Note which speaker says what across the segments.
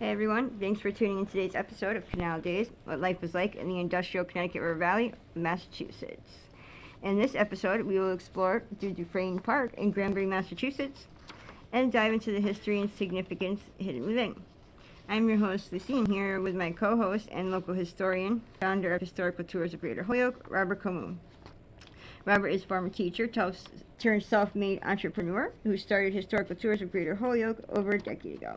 Speaker 1: Hey everyone, thanks for tuning in today's episode of Canal Days, what life was like in the industrial Connecticut River Valley, Massachusetts. In this episode, we will explore the Dufresne Park in Granby, Massachusetts, and dive into the history and significance hidden within. I'm your host, Lucine, here with my co-host and local historian, founder of Historical Tours of Greater Holyoke, Robert Comu. Robert is a former teacher turned self-made entrepreneur who started Historical Tours of Greater Holyoke over a decade ago,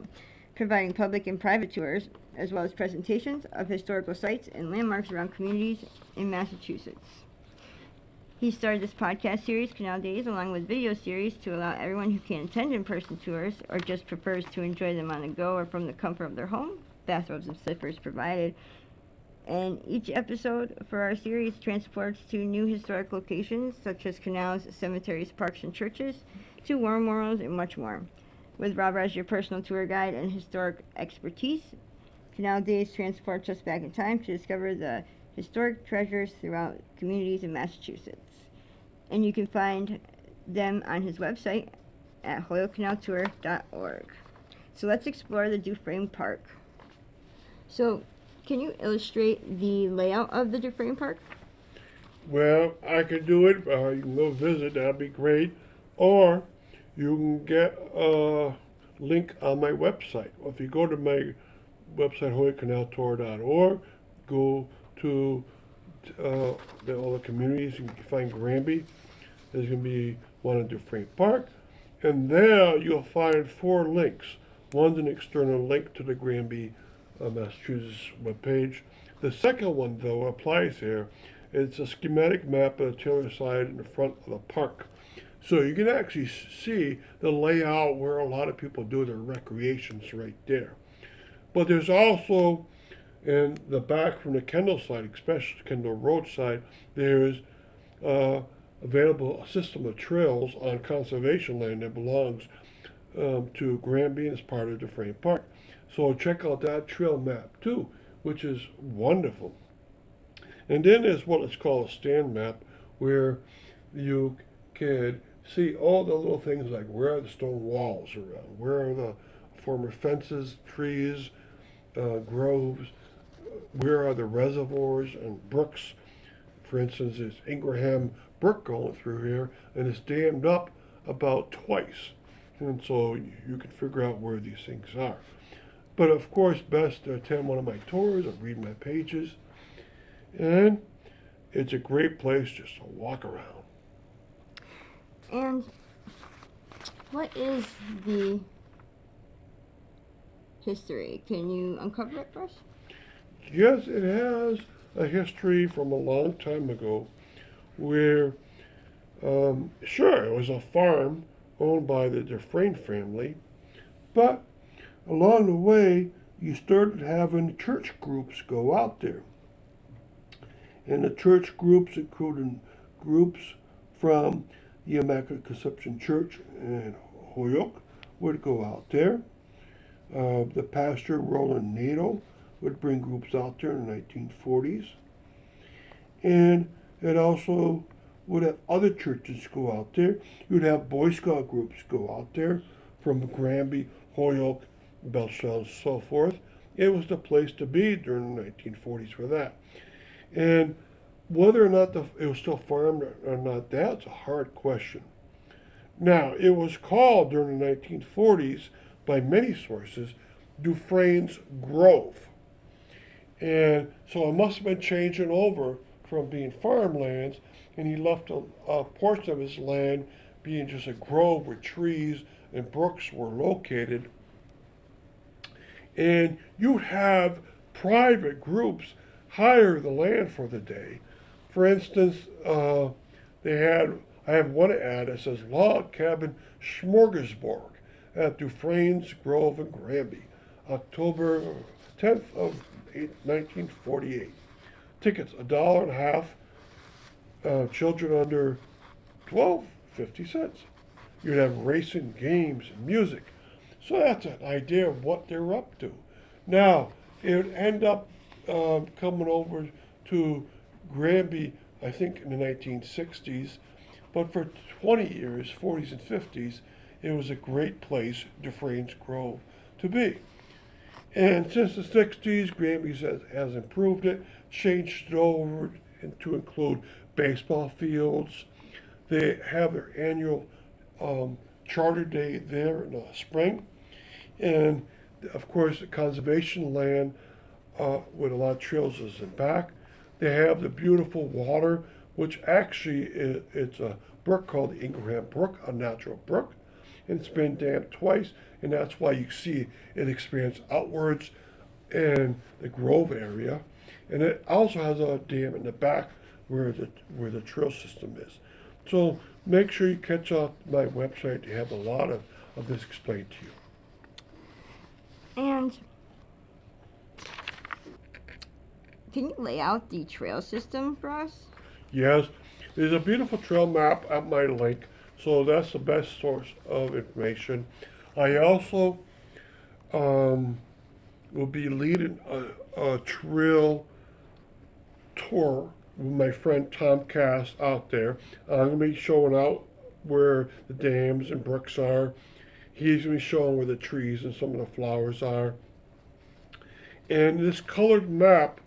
Speaker 1: providing public and private tours, as well as presentations of historical sites and landmarks around communities in Massachusetts. He started this podcast series, Canal Days, along with video series to allow everyone who can't attend in-person tours or just prefers to enjoy them on the go or from the comfort of their home, bathrobes and slippers provided. And each episode for our series transports to new historic locations such as canals, cemeteries, parks, and churches, to war memorials, and much more. With Robert as your personal tour guide and historic expertise, Canal Days transports us back in time to discover the historic treasures throughout communities in Massachusetts. And you can find them on his website at holyokecanaltour.org. So let's explore the Dufresne Park. So, can you illustrate the layout of the Dufresne Park?
Speaker 2: Well, I could do it. You can go visit. That'd be great. Or you can get a link on my website. If you go to my website, holyokecanaltour.org, go to all the communities. You can find Granby. There's going to be one in Dufresne Park. And there you'll find 4 links. One's an external link to the Granby, Massachusetts webpage. The second one, though, applies here. It's a schematic map of the Taylor side in the front of the park. So you can actually see the layout where a lot of people do their recreations right there. But there's also, in the back from the Kendall side, especially Kendall Road side, there's available a system of trails on conservation land that belongs to Granby and is part of Dufresne Park. So check out that trail map too, which is wonderful. And then there's what is called a stand map, where you can see all the little things like where are the stone walls around, where are the former fences, trees, groves, where are the reservoirs and brooks. For instance, there's Ingraham Brook going through here, and it's dammed up about twice. And so you can figure out where these things are. But of course, best to attend one of my tours or read my pages. And it's a great place just to walk around.
Speaker 1: And what is the history? Can you uncover it for us?
Speaker 2: Yes, it has a history from a long time ago where, sure, it was a farm owned by the Dufresne family, but along the way, you started having church groups go out there. And the church groups, including groups from the Immaculate Conception Church in Holyoke, would go out there. The pastor, Roland Nato, would bring groups out there in the 1940s. And it also would have other churches go out there. You'd have Boy Scout groups go out there from Granby, Holyoke, Belchtown, and so forth. It was the place to be during the 1940s for that. And whether or not it was still farmed or not, that's a hard question. Now, it was called during the 1940s by many sources Dufresne's Grove. And so it must have been changing over from being farmlands, and he left a portion of his land being just a grove where trees and brooks were located. And you'd have private groups hire the land for the day. For instance, I have one ad that says Log Cabin Smorgasbord at Dufresne's Grove in Granby, October 10th of 1948. Tickets $1.50. Children under 12, 50 cents. You'd have racing, games, and music. So that's an idea of what they're up to. Now, it would end up coming over to Granby, I think, in the 1960s. But for 20 years, 40s and 50s, it was a great place, Dufresne's Grove, to be. And since the 60s, Granby has improved it, changed it over to include baseball fields. They have their annual um, Charter Day there in the spring. And of course, the conservation land with a lot of trails is in back. They have the beautiful water, which actually it's a brook called the Ingraham Brook, a natural brook. And it's been dammed twice, and that's why you see it expands outwards in the Grove area. And it also has a dam in the back where the trail system is. So make sure you catch up my website to have a lot of this explained to you.
Speaker 1: And can you lay out the trail system for us?
Speaker 2: Yes, there's a beautiful trail map at my link, so that's the best source of information. I also um, will be leading a trail tour with my friend Tom Cass out there. I'm going to be showing out where the dams and brooks are. He's going to be showing where the trees and some of the flowers are. And this colored map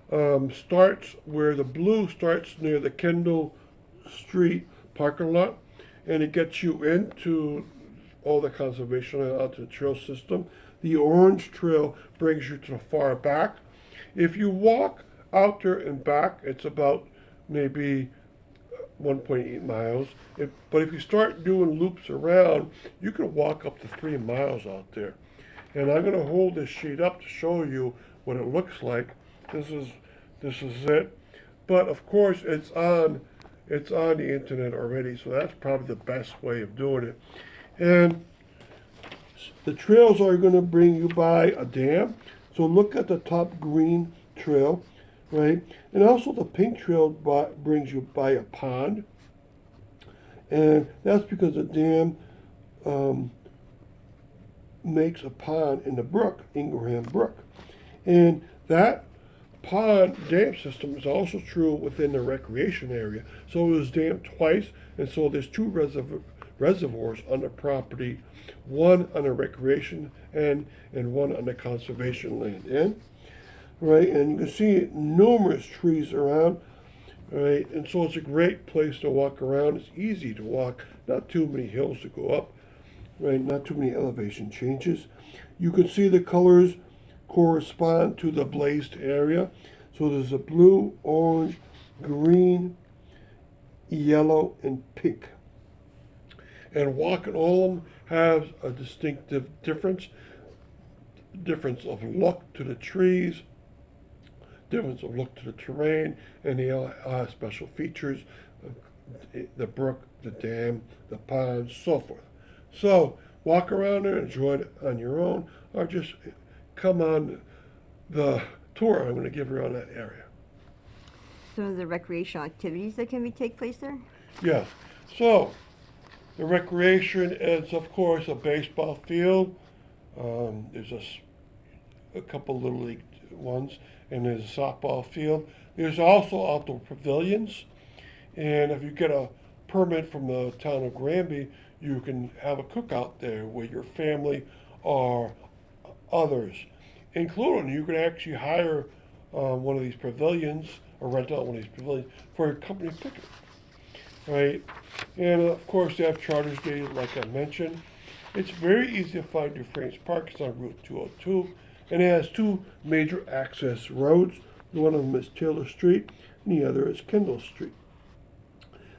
Speaker 2: starts where the blue starts near the Kendall Street parking lot, and it gets you into all the conservation land onto the trail system. The orange trail brings you to the far back. If you walk out there and back, it's about maybe 1.8 miles. But if you start doing loops around, you can walk up to 3 miles out there. And I'm going to hold this sheet up to show you what it looks like. This is it. But of course, it's on the internet already, so that's probably the best way of doing it. And the trails are going to bring you by a dam. So look at the top green trail, right? And also the pink trail brings you by a pond. And that's because the dam makes a pond in the brook, Ingraham Brook. And that pond dam system is also true within the recreation area. So it was dammed twice, and so there's two reservoirs on the property, one on the recreation end and one on the conservation land end. Right, and you can see numerous trees around. Right, and so it's a great place to walk around. It's easy to walk, not too many hills to go up. Right, not too many elevation changes. You can see the colors correspond to the blazed area. So there's a blue, orange, green, yellow, and pink. And walking all of them has a distinctive difference of look to the trees, difference of look to the terrain, and they all have special features, the brook, the dam, the ponds, so forth. So walk around there, enjoy it on your own, or just come on the tour I'm going to give you on that area.
Speaker 1: Some of the recreational activities that can take place there?
Speaker 2: Yes. So the recreation is, of course, a baseball field. There's a couple little league ones, and there's a softball field. There's also outdoor pavilions, and if you get a permit from the town of Granby, you can have a cookout there with your family or others, including you can actually hire one of these pavilions or rent out one of these pavilions for a company picnic, right? And of course, they have Charters Day, like I mentioned. It's very easy to find Dufresne Park. It's on Route 202, and it has two major access roads. One of them is Taylor Street, and the other is Kendall Street.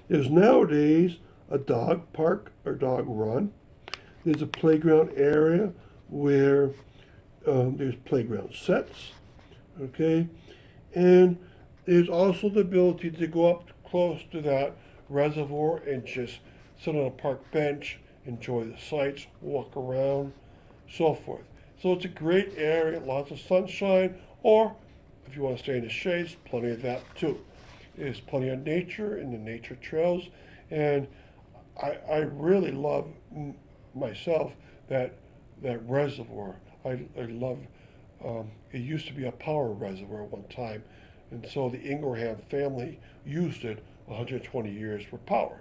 Speaker 2: There's nowadays a dog park or dog run. There's a playground area where there's playground sets, okay? And there's also the ability to go up close to that reservoir and just sit on a park bench, enjoy the sights, walk around, so forth. So it's a great area, lots of sunshine, or if you want to stay in the shades, plenty of that too. There's plenty of nature in the nature trails, and I really love myself that reservoir. I love. It used to be a power reservoir one time, and so the Ingraham family used it 120 years for power.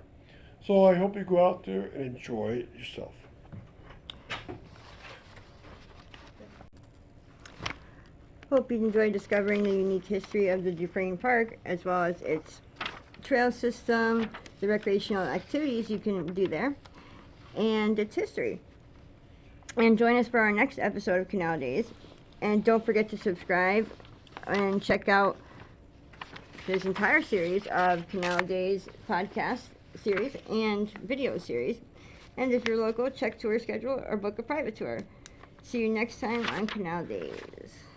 Speaker 2: So I hope you go out there and enjoy it yourself.
Speaker 1: Hope you enjoyed discovering the unique history of the Dufresne Park, as well as its trail system, the recreational activities you can do there, and its history. And join us for our next episode of Canal Days. And don't forget to subscribe and check out this entire series of Canal Days podcast series and video series. And if you're local, check tour schedule or book a private tour. See you next time on Canal Days.